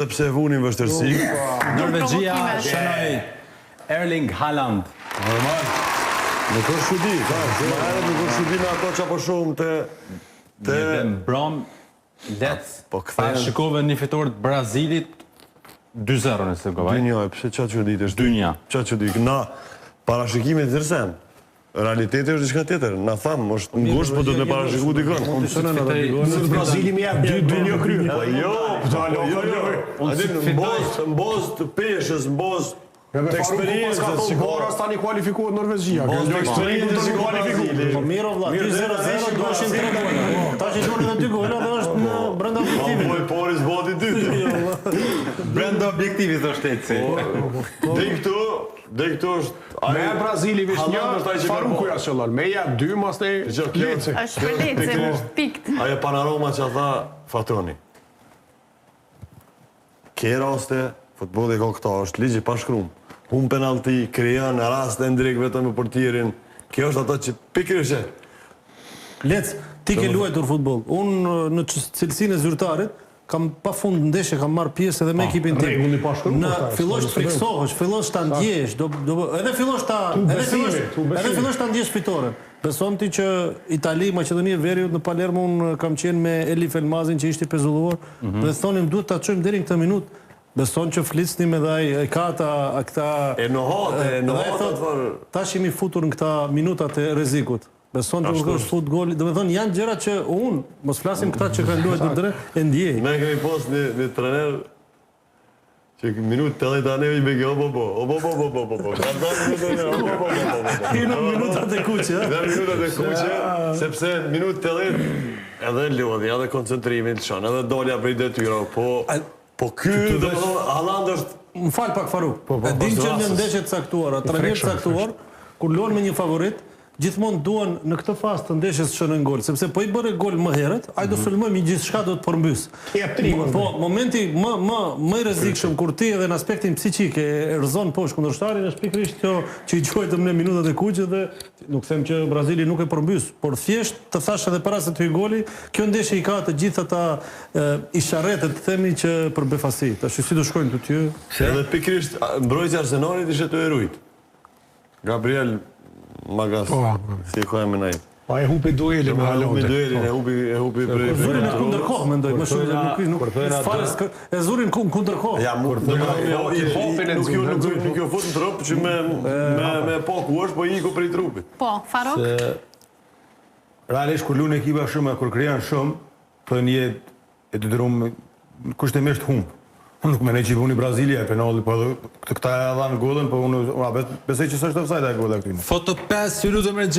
Sepse e vunin vështërsi. Norvegjia shënoi Erling Haaland. Normal. Nuk është çudi, nuk është çudi me ato çapo shumë të Një mbram let. Po kthehen. Shikove një fitore të Brazilit 2-0 nëse govaj. 2-1, pse çfarë çudi është? 2-1. Çfarë çudi? Na parashikimet të tërsen. Realiteti është diçka tjetër. Na tham, është ngushtë, po do të parashikoj dikon. Në Brazili më jap 2-1 kry. Po mboz të peshës, mboz të eksperiencës. Boras tani kualifikohet Norvegjia. Mboz të eksperiencës që kualifikohet. Po mirë vëlla, 2-0 duheshin 3 gola. Tash i duhen edhe 2 gola dhe është në brenda objektivit. Po Poris boti 2. Brenda objektivit thoshte Eci. Dhe këtu është Me Brazili vesh një, Faruku ja qëllon. Me ja 2, mas të Leci. është për Leci, pikt. Ajo Panaroma që tha Fatoni. Ke raste, futbolli ka këta, është ligji pa shkruar. Hum penalti, krijon raste ndrek vetëm me portierin. Kjo është ato që pikërisht. Lec, ti ke luajtur futboll. Unë në cilësinë e zyrtarit kam pafund ndeshje, kam marr pjesë edhe me ekipin tim. Rregulli pa shkruar. Në fillosh të friksohesh, fillosh ta ndjesh, edhe fillosh ta ndjesh fitoren. Beson ti që Itali, Maqedonia e Veriut në Palermo unë kam qenë me Elif Elmazin që ishte pezulluar dhe thonim duhet ta çojmë deri në këtë minutë. Beson që flisnim edhe ai ka këta tash jemi futur në këta minutat e rrezikut. Beson që nuk është fut goli, do me thonë janë gjëra që unë, mos flasim këta që kanë luajtur drejt e ndjej. Ne kemi pas një trener që minutë 80 aneve i bege o. Ka në minutat e kuqe, Dhe minutat e kuqe, sepse minutë 80 edhe lodhja, edhe koncentrimin të shonë, edhe dolja për i detyra, po ky, dhe më thonë, Haaland është... Më falë pak Faruk, e din që në ndeshjet caktuara, trajnerët caktuar, kur luan me një favorit, gjithmonë duan në këtë fazë të ndeshjes shënojnë gol, sepse po i bëre gol më herët, ai do sulmojmë gjithçka do të përmbys. Po momenti më i rrezikshëm kur ti edhe në aspektin psiqik e rrezon poshtë kundërshtarin është pikërisht kjo që i quajtëm në minutat e kuqe dhe nuk them që Brazili nuk e përmbys, por thjesht të thash edhe para se të hyj goli, kjo ndeshje i ka të gjithë ata isharrete të themi që për befasi. Tash si do shkojnë të ty? Edhe pikërisht mbrojtja e Arsenalit ishte të erujt. Gabriel Magas, si e koja me najtë. Pa e hupi dueli me Haalandin. E hupi për... Zurin e kundërkohë, mendoj, më shumë nuk falës, e zurin kundërkohë. Ja, nuk ju fut në trup që me po ku është, po i ku për i trupit. Po, Faruk? Realisht, kur lunë ekipa shumë, kur krijan shumë, të një e të dërumë, kushtimisht humbë. Unë nuk menej që i puni Brazilia e penalli, po këta e dhanë godën, po unë besoj që së është offside e godë e këtyne. Foto 5 minutë me